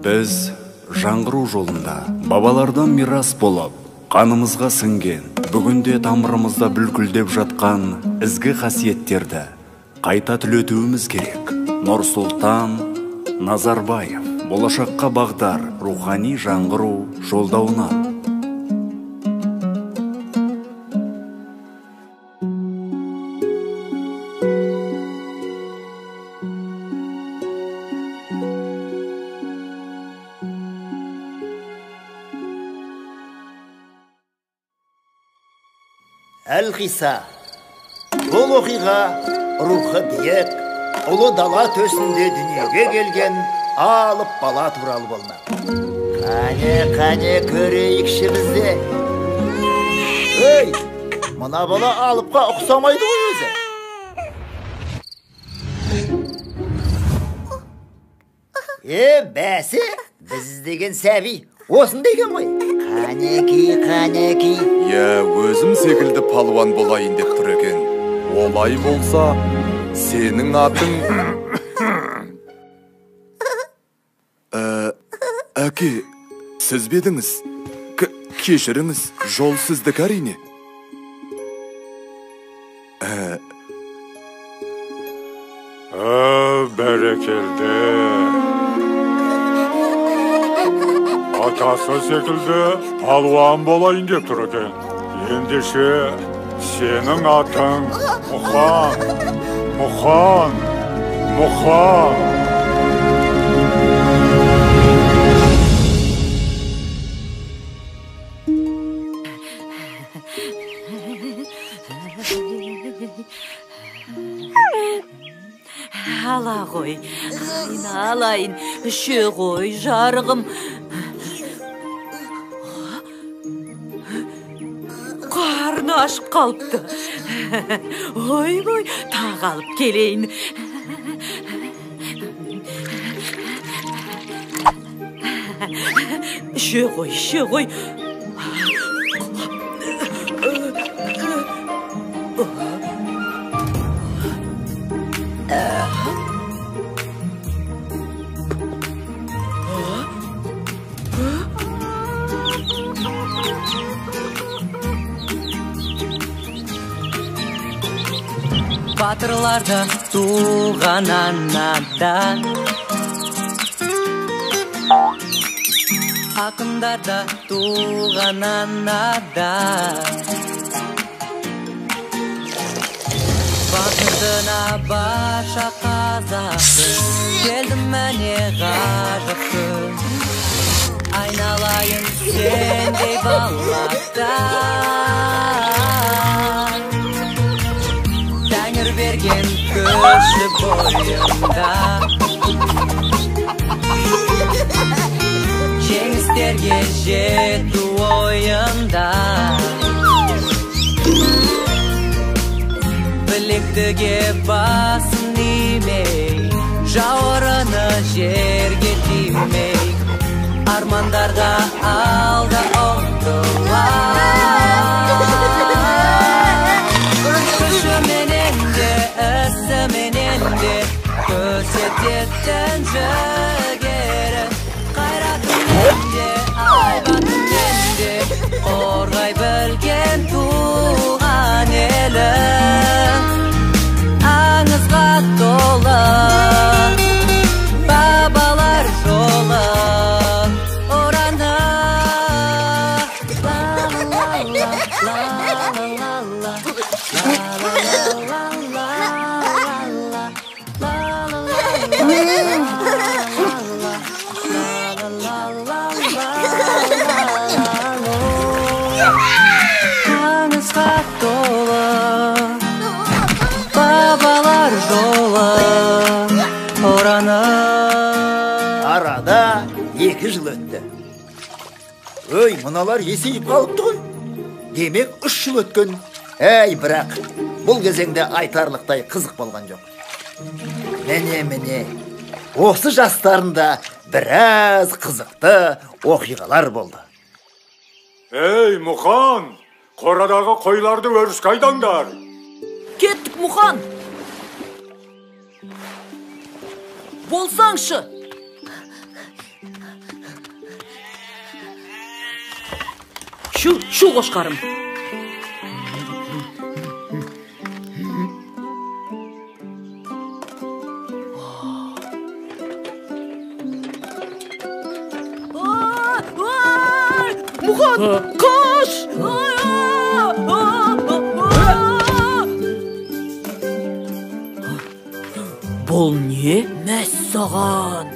Біз жаңғыру жолында бабалардан мирас болып, қанымызға сіңген, бүгінде тамырымызда бүлкілдеп жатқан ізгі қасиеттерді қайта түлетуіміз керек. Нұрсұлтан Назарбаев, болашаққа бағдар рухани жаңғыру жолдауынан. Әл-Қиса, бұл оқиға рухы биік, ұлы дала төсінде дүниеге келген алып бала туралы болмақ. Қане көрейікші бізде. Өй, мына бала алыпқа ұқсамайды ғой өзі. Бәсі, біз іздеген сәби осында екен ғой. Қанеки. Өзім секілді палуан болайын деп тұр екен. Олай болса, сенің атың... Әке, сіз бедіңіз. Кешіріңіз, жол сіздік әрине. Бәрекелді. Атасы секілді палуан болайын деп тұр екен. Ендеше сенің атың Мұхан. Ала ғой, алайын, үше ғой, жарығым. Қарны ашып қалыпты. Ой, тағалып келейін. Үше ғой. Батырларда туған анадан, ақындарда туған анадан, батырдына баша қазақты, келдім мәне ғажап күн, айналайын сендей балақтан. Тәңір берген көші бойында, жеңістерге жету ойында, білектіге басын имей, жауырыны жерге тимей, армандарға алда ұмтылар. Көрсететін жігері, қайратымен де, айбатымен де, қорғай білген туған елі, аңызға толы бабалар жолы ораны. Аңызға толы бабалар жолы ораны. Арада 2 жыл өтті. Өй, мұналар есейіп қалыпты ғой. Демек 3 жыл өткен. Бірақ бұл кезеңде айтарлықтай қызық болған жоқ. Міне, осы жастарында біраз қызықты оқиғалар болды. Ей, Мұхан, қорадағы қойларды өріске айдаңдар. Кеттік, Мұхан. Болсаңшы. Şu qoşqarım. Muxan, koş! Bol ne? Məssağan.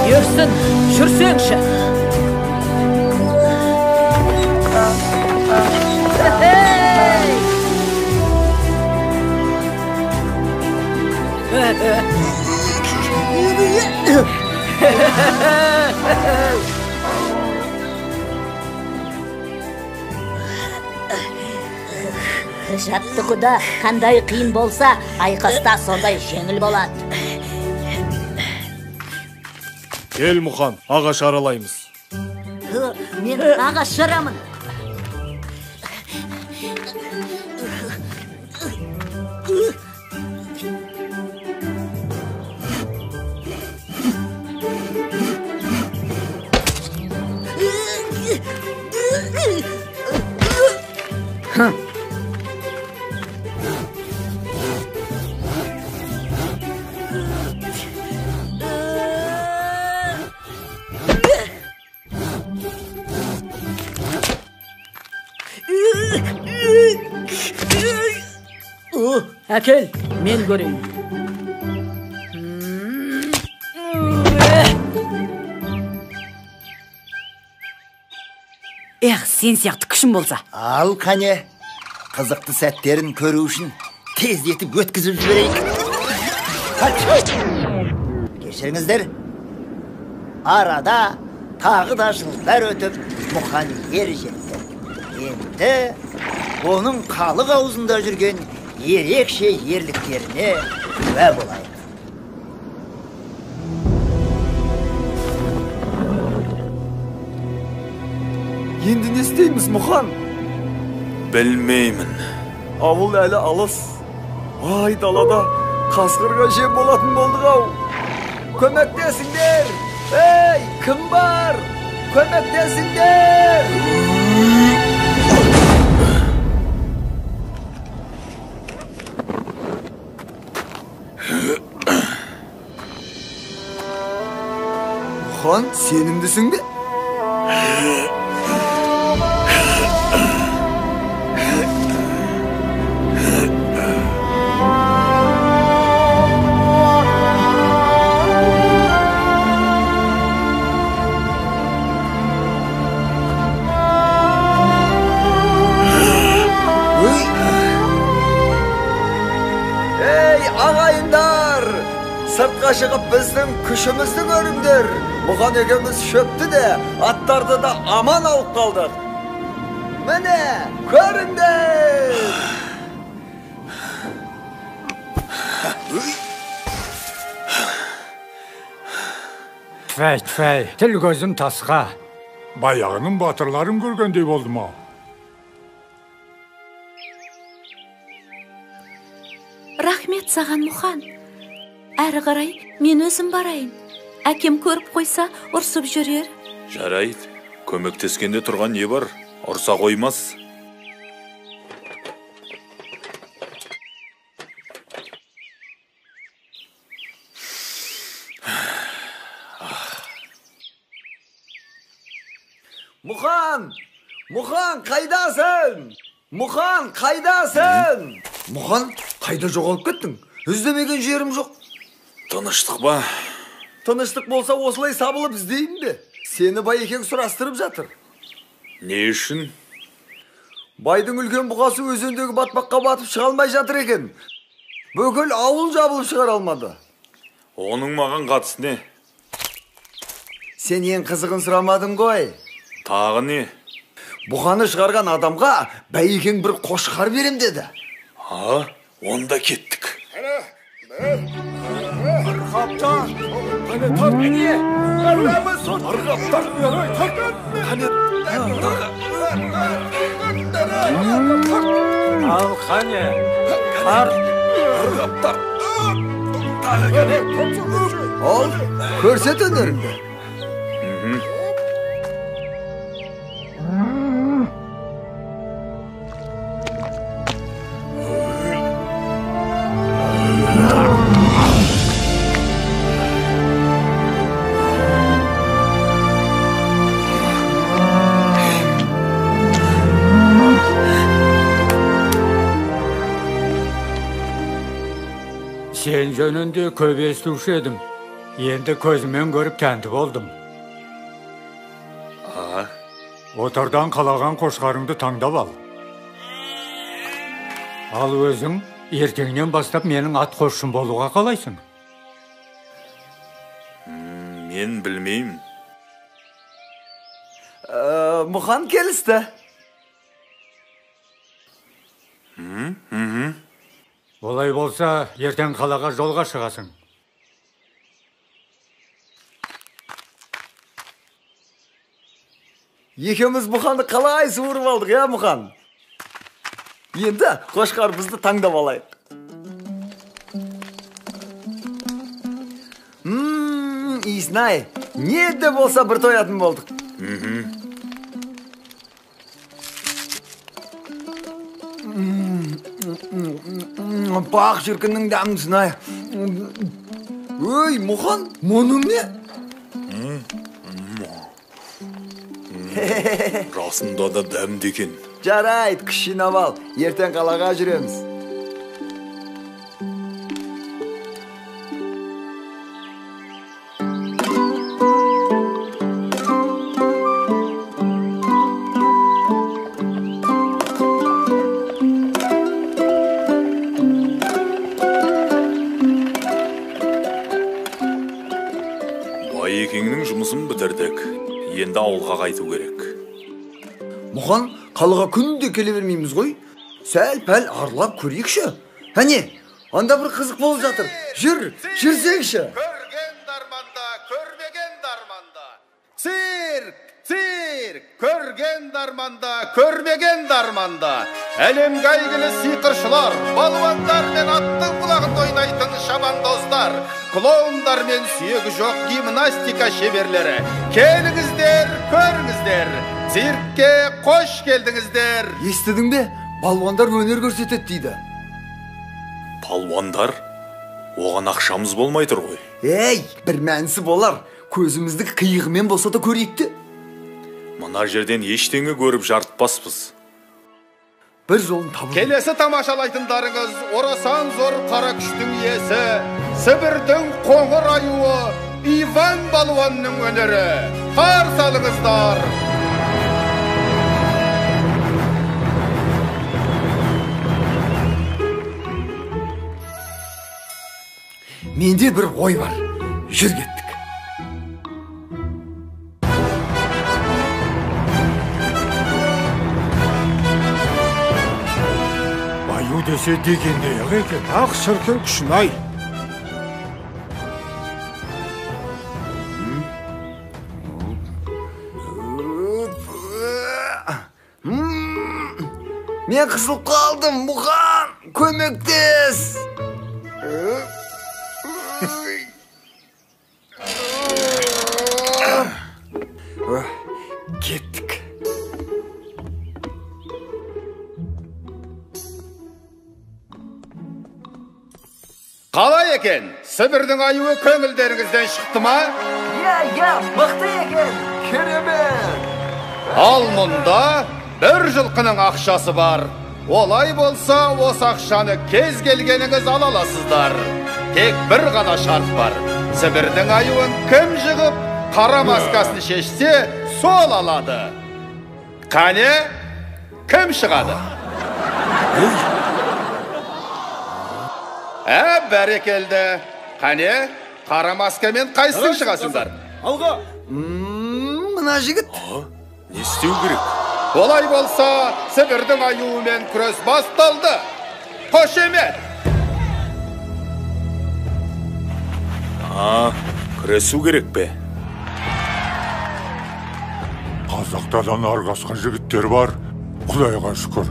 Yürüsün, şürsün şu. Жаттығуда қандай қиын болса, айқаста сондай жеңіл болады. Кел Мұқан, ағаш аралаймыз. Мен ағаш жарамын. Әкел, мен көрейін. Сен сияқты күшім болса. Ал қане, қызықты сәттерін көру үшін тездетіп өткізіп жіберейік. Кешіріңіздер, арада тағы да жылдар өтіп Мұқан ер жетті. Енді оның халық аузында жүрген ерекше ерліктеріне куә болайық. Енді не істейміз, Мұқан? Білмеймін. Ауыл әлі алыс. Ай, далада қасқырға жем болатын болдық ау. Көмектесіңдер! Ей, кім бар? Көмектесіңдер! Мұқан, сенімдісің бе? Сыртқа шығып біздің күшімізді көріңдер. Мұқан екеуміз шөпті де, аттарды да аман алып қалдық. Міне, көріңдер! Тфәй, тіл көзім тасқа. Баяғының батырларын көргендей болдым ау. Рахмет саған, Мұқан. Әрі қарай, мен өзім барайын. Әкем көріп қойса, ұрсып жүрер. Жарайды, көмектескенде тұрған не бар? Ұрса қоймас. Мұқан! Мұқан, қайдасың? Мұқан, қайдасың? Мұқан, қайда жоғалып кеттің? Іздемеген жерім жоқ. Тыныштық ба? Тыныштық болса осылай сабылып іздеймін бе? Сені Байекең сұрастырып жатыр. Не үшін? Байдың үлкен бұқасы өзендегі батпаққа батып шыға алмай жатыр екен. Бүкіл ауыл жабылып шығара алмады. Оның маған қатысы не? Сен ең қызығын сұрамадың ғой. Тағы не? Бұқаны шығарған адамға Байекең бір қошқар берем деді. Онда кеттік. Ал қане, қар. Al, көрсет өнеріңді. Сен жөнінде көп естуші едім. Енді көзімен көріп тәнті болдым. Отардан қалаған қошқарыңды таңдап ал. Ал өзің ертеңнен бастап менің ат қосшым болуға қалайсың? Мен білмеймін. Мұхан келісті. Олай болса, ертең қалаға жолға шығасың. Екеуміз Мұханды қалай суырып алдық, я Мұхан? Енді қошқар бізді таңдап алайық. Иснай, не де болса бір тоятын болдық. Бақ жүркінің дәмін сынай. Өй, Мұхан, мұның не? Расында да дәмді екен. Жарайт, кішінап ал, ертең қалаға жүреміз. Байекеңнің жұмысын бітірдік. Енді ауылға қайту керек. Мұхан, қалаға күнде келе бермейміз ғой. Сәл-пәл аралап көрейікші. Әне, анда бір қызық болып жатыр. Жүрсеңші. Көрген дарманда, көрмеген дарманда. Цирк, көрген дарманда, көрмеген дарманда. Әлемге әйгілі сиқыршылар, балуандар мен аттың құлағында ойнайтын шабандоздар, клоундар мен сүйегі жоқ гимнастика шеберлері. Келіңіздер, көріңіздер. Циркке қош келдіңіздер. Естідің бе? Балуандар өнер көрсетеді дейді. Балуандар? Оған ақшамыз болмай тұр ғой. Ей, бір мәнісі болар. Көзімізді қиығымен болса да көрейікті. Мына жерден ештеңе көріп жарытпаспыз. Бір жолын табылды. Келесі тамашалайтындарыңыз орасан зор қара күштің иесі, Сібірдің қоңыр аюы Иван балуанның өнері. Қарсы алыңыздар. Менде бір ой бар. Жүр кеттік. Аю десе дегендей ақ екен. Ақ шіркін күшін-ай. Мен қысылып қалдым, Мұхан, көмектес. Кеттік. Қалай екен? Сібірдің аюы көңілдеріңізден шықты ма? Я, мықты екен. Керемет. Ал мұнда бір жылқының ақшасы бар. Олай болса, осы ақшаны кез келгеніңіз ала аласыздар. Тек бір ғана шарт бар. Сібірдің аюын кім жығып, қара маскасын шешсе, сол алады. Қане, кім шығады? Бәрекелді. Қане, қара маскамен қайсың шығасыңдар? Алға. Мына жігіт. Не істеу керек? Олай болса, Сібірдің аюымен күрес басталды. Қошемет! Күресу керек пе? Қазақтардан арғасқан жігіттер бар, Құдайға шүкір.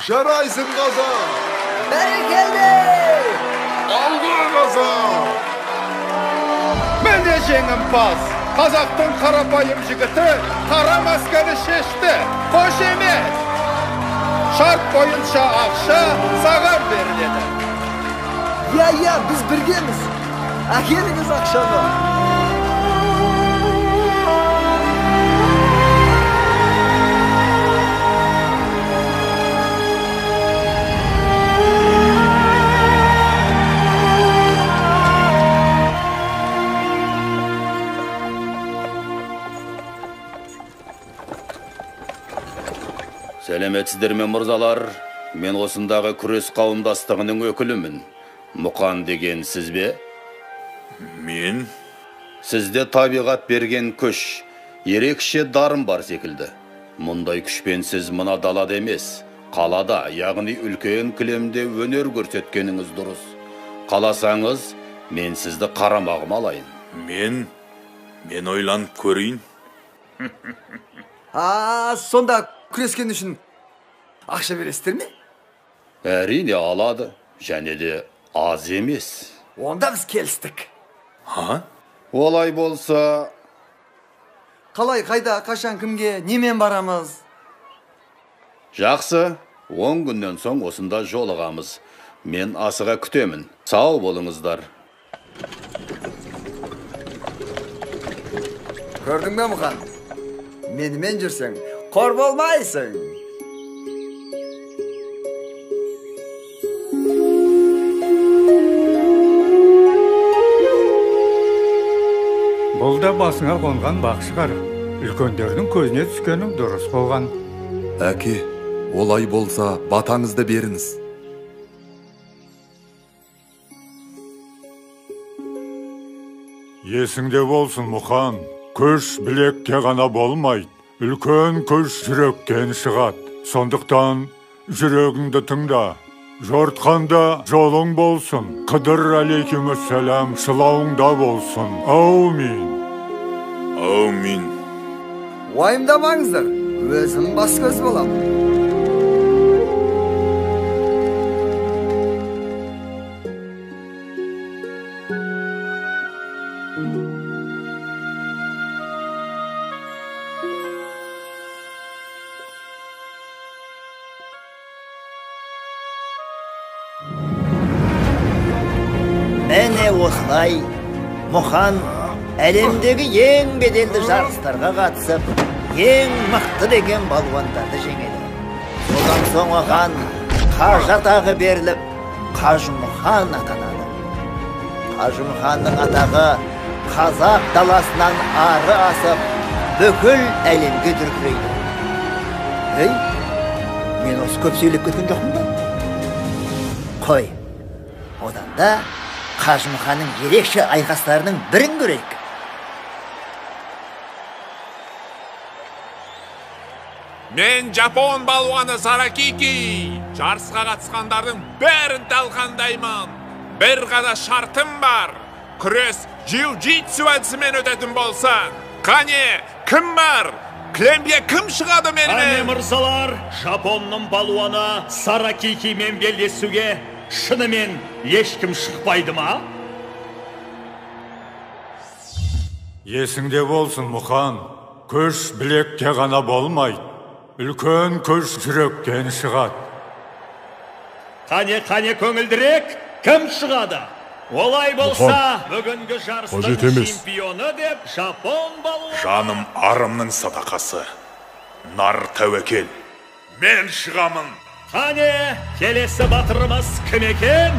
Жарайсың, қазақ! Бәрекелді! Алға, қазақ! Міне жеңімпаз! Қазақтың қарапайым жігіті қара масканы шешті. Қош емес! Шарт бойынша ақша саған беріледі. Я, біз біргеміз. Әкеліңіз ақшаны. Сәлеметсіздер ме, мырзалар? Мен осындағы күрес қауымдастығының өкілімін. Мұқан деген сіз бе? Мен? Сізде табиғат берген күш, ерекше дарын бар секілді. Мұндай күшпен сіз мына далада емес, қалада, яғни үлкен кілемде өнер көрсеткеніңіз дұрыс. Қаласаңыз, мен сізді қарамағыма алайын. Мен ойланып көрейін. Сонда күрескен үшін ақша бересіздер ме? Әрине алады, және де аз емес. Онда біз келістік. Олай болса... Қалай, қайда, қашан, кімге, немен барамыз? Жақсы, 10 күннен соң осында жолығамыз. Мен асыға күтемін. Сау болыңыздар. Көрдің бе, Мұқан? Менімен жүрсең, қор болмайсың. Бұл да басыңа қонған бақ шығар. Үлкендердің көзіне түскенің дұрыс болған. Әке, олай болса батаңызды беріңіз. Есіңде болсын, Мұқан. Күш білекке ғана болмайды. Үлкен күш жүректен шығады. Сондықтан жүрегіңді тыңда. Жортқанда жолың болсын. Қыдыр алейкумассалам шылауыңда болсын. Аумин. Аумин. Уайымдамаңыздар, өзім бас көз болам. Әне осылай, Мұқан әлемдегі ең беделді жарыстарға қатысып, ең мықты деген балуандарды жеңеді. Содан соң оған қажы атағы беріліп, Қажымұқан атанады. Қажымұқанның атағы қазақ даласынан ары асып, бүкіл әлемге дүркірейді. Мен осы көп сөйлеп кеткен жоқпын ба? Қой, одан да Қажымұқанның ерекше айқастарының бірін көрейік. Мен Жапон балуаны Саракики. Жарысқа қатысқандардың бәрін талқандаймын. Бір ғана шартым бар. Күрес джиу-джитсу әдісімен өтетін болса. Қане, кім бар? Кілемге кім шығады менімен? Қане мырзалар, Жапонның балуаны Саракикимен белдесуге шынымен ешкім шықпайды ма? Есіңде болсын, Мұқан. Күш білекке ғана болмайды. Үлкен күш жүректен шығады. Қане көңілдірек, кім шығады? Олай болса, бүгінгі жарыстың чемпионы деп Жапон балуаны... Жаным арымның садақасы. Нар тәуекел. Мен шығамын. Қане, келесі батырымыз кім екен?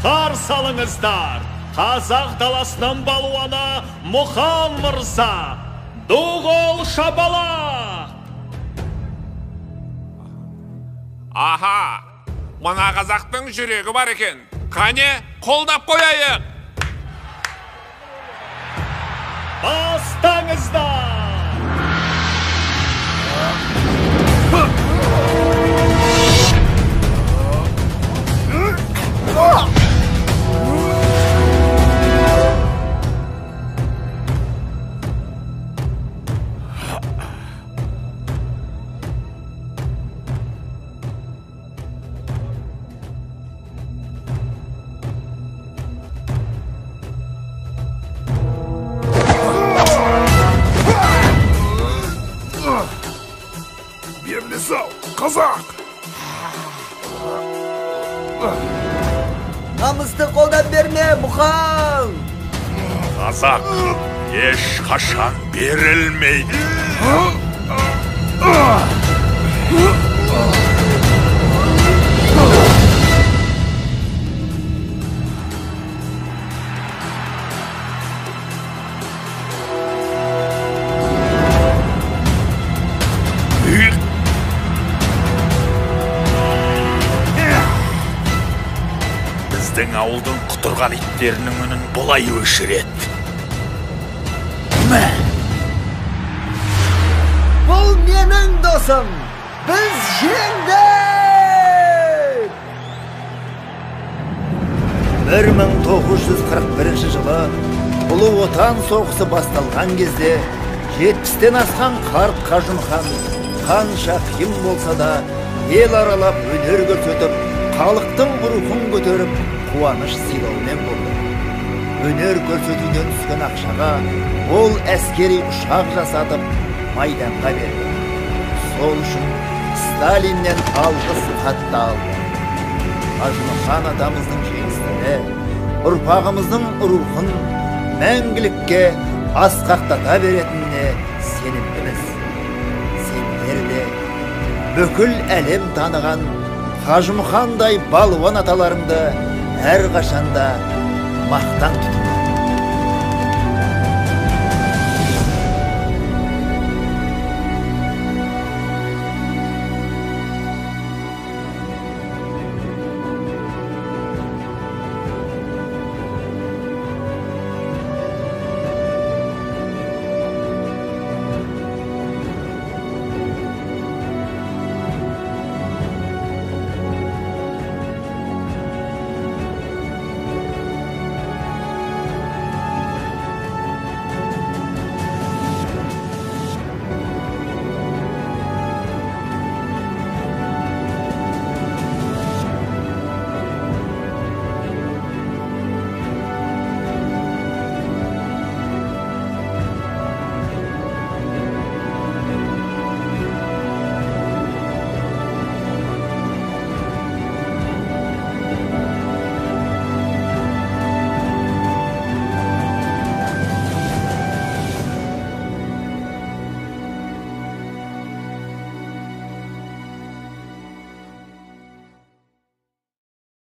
Қарсы алыңыздар. Қазақ даласынан балуаны Мұқан мырза. Дуғол шапала! Аха, мына қазақтың жүрегі бар екен. Қане, қолдап қояйық. Бастаңыздар! Қазақ! Намысты қолдан берме, Мұқан! Қазақ еш қашан берілмейді. Біздің ауылдың құтырған иттерінің үнін бұлай өшіреді. Бұл менің досым! Біз жеңдік! 1941 жылы Ұлы Отан соғысы басталған кезде 70-тен асқан қарт Қажымұқан қанша қиын болса да ел аралап өнер көрсетіп, халықтың рухын көтеріп, қуаныш сыйлаумен болды. Өнер көрсетуден түскен ақшаға ол әскери ұшақ жасатып, майданға берді. Сол үшін Сталиннен алғыс хатты алды. Қажымұқан атамыздың жеңістері ұрпағымыздың рухын мәңгілікке асқақтата беретініне сенімдіміз. Сендер де бүкіл әлем таныған Қажымұқандай балуан аталарыңды әрқашанда мақтан тұтыңдар.